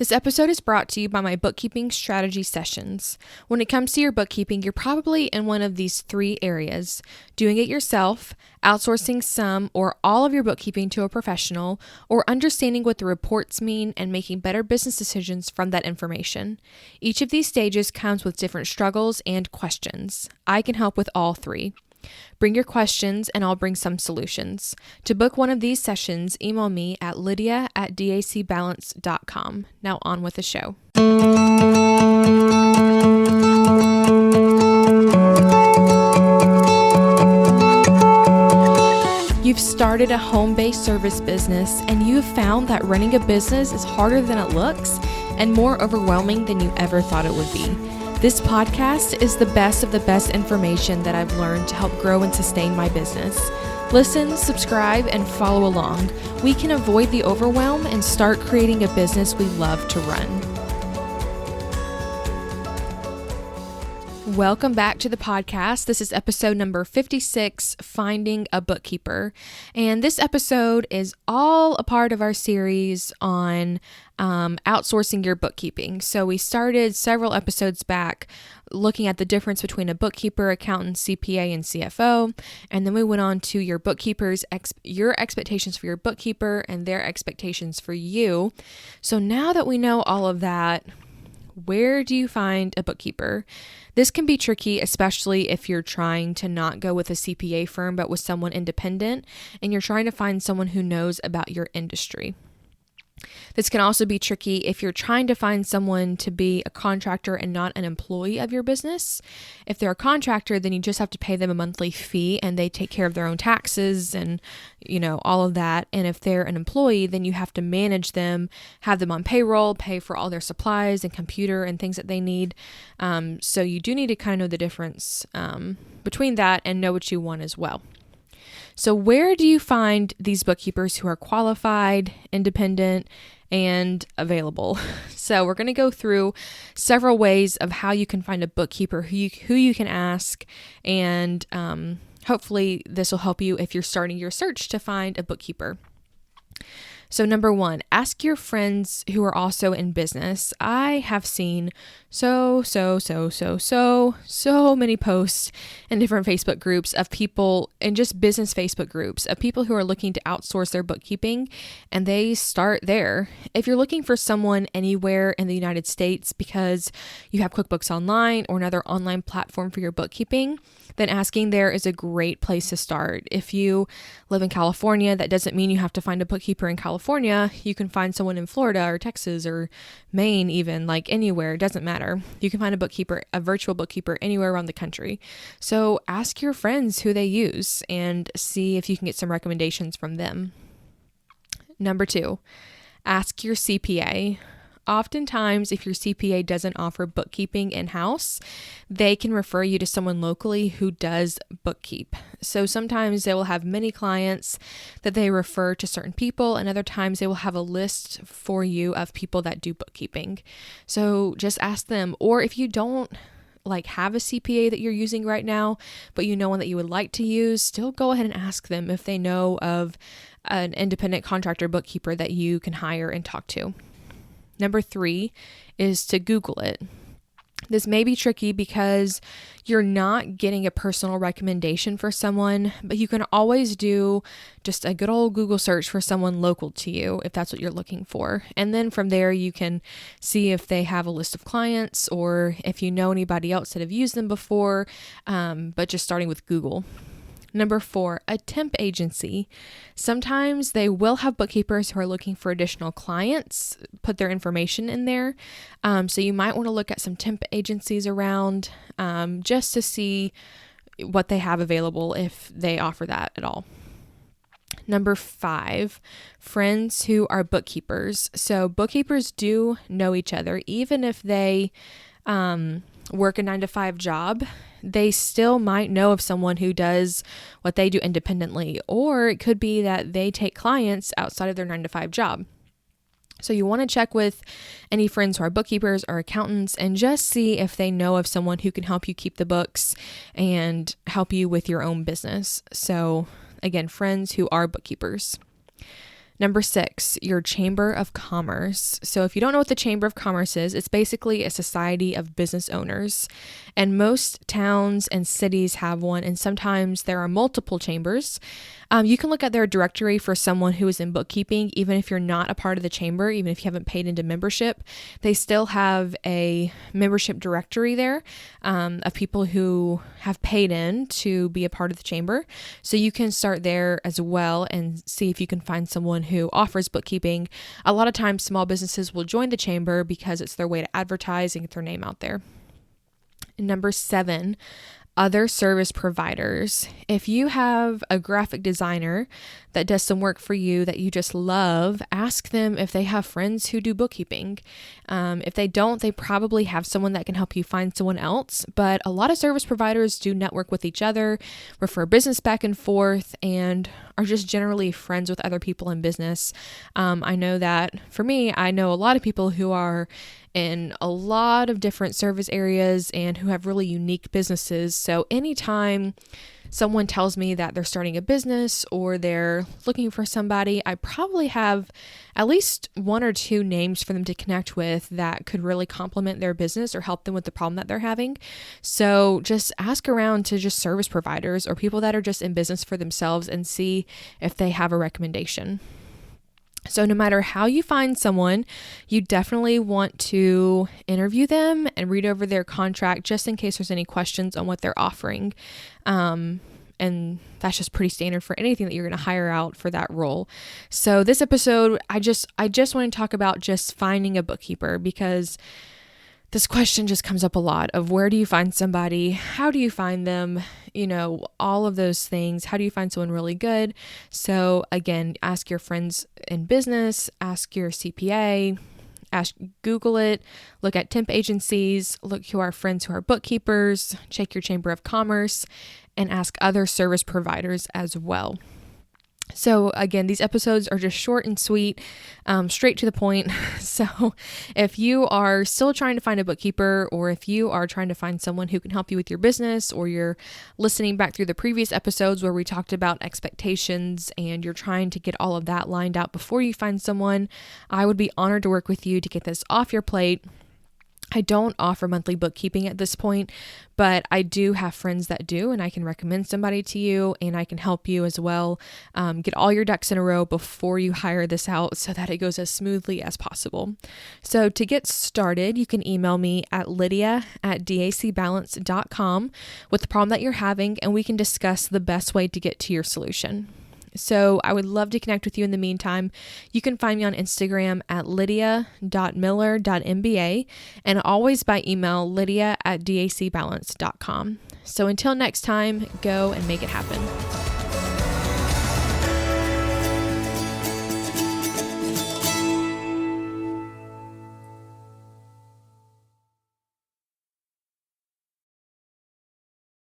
This episode is brought to you by my bookkeeping strategy sessions. When it comes to your bookkeeping, you're probably in one of these three areas: doing it yourself, outsourcing some or all of your bookkeeping to a professional, or understanding what the reports mean and making better business decisions from that information. Each of these stages comes with different struggles and questions. I can help with all three. Bring your questions and I'll bring some solutions. To book one of these sessions, email me at lydia@dacbalance.com. Now on with the show. You've started a home-based service business and you've found that running a business is harder than it looks and more overwhelming than you ever thought it would be. This podcast is the best of the best information that I've learned to help grow and sustain my business. Listen, subscribe, and follow along. We can avoid the overwhelm and start creating a business we love to run. Welcome back to the podcast. This is episode number 56, Finding a Bookkeeper. And this episode is all a part of our series on outsourcing your bookkeeping. So we started several episodes back looking at the difference between a bookkeeper, accountant, CPA, and CFO. And then we went on to your bookkeeper's your expectations for your bookkeeper and their expectations for you. So now that we know all of that, where do you find a bookkeeper? This can be tricky, especially if you're trying to not go with a CPA firm, but with someone independent, and you're trying to find someone who knows about your industry. This can also be tricky if you're trying to find someone to be a contractor and not an employee of your business. If they're a contractor, then you just have to pay them a monthly fee and they take care of their own taxes and, all of that. And if they're an employee, then you have to manage them, have them on payroll, pay for all their supplies and computer and things that they need. So you do need to kind of know the difference between that and know what you want as well. So where do you find these bookkeepers who are qualified, independent, and available? So we're going to go through several ways of how you can find a bookkeeper who you can ask, and hopefully this will help you if you're starting your search to find a bookkeeper. So number one, ask your friends who are also in business. I have seen so many posts in different Facebook groups of people, and just business Facebook groups of people who are looking to outsource their bookkeeping, and they start there. If you're looking for someone anywhere in the United States because you have QuickBooks Online or another online platform for your bookkeeping, then asking there is a great place to start. If you live in California, that doesn't mean you have to find a bookkeeper in California. You can find someone in Florida or Texas or Maine, even, like anywhere. It doesn't matter. You can find a virtual bookkeeper anywhere around the country. So ask your friends who they use and see if you can get some recommendations from them. Number two, ask your CPA. Oftentimes, if your CPA doesn't offer bookkeeping in-house, they can refer you to someone locally who does bookkeep. So sometimes they will have many clients that they refer to certain people, and other times they will have a list for you of people that do bookkeeping. So just ask them. Or if you don't have a CPA that you're using right now, but you know one that you would like to use, still go ahead and ask them if they know of an independent contractor bookkeeper that you can hire and talk to. Number three is to Google it. This may be tricky because you're not getting a personal recommendation for someone, but you can always do just a good old Google search for someone local to you if that's what you're looking for. And then from there, you can see if they have a list of clients or if you know anybody else that have used them before, but just starting with Google. Number four, a temp agency. Sometimes they will have bookkeepers who are looking for additional clients, put their information in there. So you might want to look at some temp agencies around just to see what they have available if they offer that at all. Number five, friends who are bookkeepers. So bookkeepers do know each other, even if they work a 9-to-5 job. They still might know of someone who does what they do independently, or it could be that they take clients outside of their 9-to-5 job. So you want to check with any friends who are bookkeepers or accountants and just see if they know of someone who can help you keep the books and help you with your own business. So again, friends who are bookkeepers. Number 6, your Chamber of Commerce. So if you don't know what the Chamber of Commerce is, it's basically a society of business owners. And most towns and cities have one, and sometimes there are multiple chambers. You can look at their directory for someone who is in bookkeeping, even if you're not a part of the chamber, even if you haven't paid into membership. They still have a membership directory there of people who have paid in to be a part of the chamber. So you can start there as well and see if you can find someone who offers bookkeeping. A lot of times small businesses will join the chamber because it's their way to advertise and get their name out there. Number 7, other service providers. If you have a graphic designer that does some work for you that you just love, ask them if they have friends who do bookkeeping. If they don't, they probably have someone that can help you find someone else. But a lot of service providers do network with each other, refer business back and forth, and are just generally friends with other people in business. I know that for me, I know a lot of people who are in a lot of different service areas and who have really unique businesses. So anytime someone tells me that they're starting a business or they're looking for somebody, I probably have at least 1 or 2 names for them to connect with that could really complement their business or help them with the problem that they're having. So just ask around to just service providers or people that are just in business for themselves and see if they have a recommendation. So no matter how you find someone, you definitely want to interview them and read over their contract just in case there's any questions on what they're offering. And that's just pretty standard for anything that you're going to hire out for that role. So this episode, I just want to talk about just finding a bookkeeper, because this question just comes up a lot of where do you find somebody? How do you find them? You know, all of those things. How do you find someone really good? So again, ask your friends in business, ask your CPA, Google it, look at temp agencies, look who are friends who are bookkeepers, check your Chamber of Commerce, and ask other service providers as well. So again, these episodes are just short and sweet, straight to the point. So if you are still trying to find a bookkeeper, or if you are trying to find someone who can help you with your business, or you're listening back through the previous episodes where we talked about expectations and you're trying to get all of that lined out before you find someone, I would be honored to work with you to get this off your plate. I don't offer monthly bookkeeping at this point, but I do have friends that do, and I can recommend somebody to you, and I can help you as well. Get all your ducks in a row before you hire this out so that it goes as smoothly as possible. So to get started, you can email me at lydia@dacbalance.com with the problem that you're having, and we can discuss the best way to get to your solution. So I would love to connect with you in the meantime. You can find me on Instagram at lydia.miller.mba, and always by email, lydia@dacbalance.com. So until next time, go and make it happen.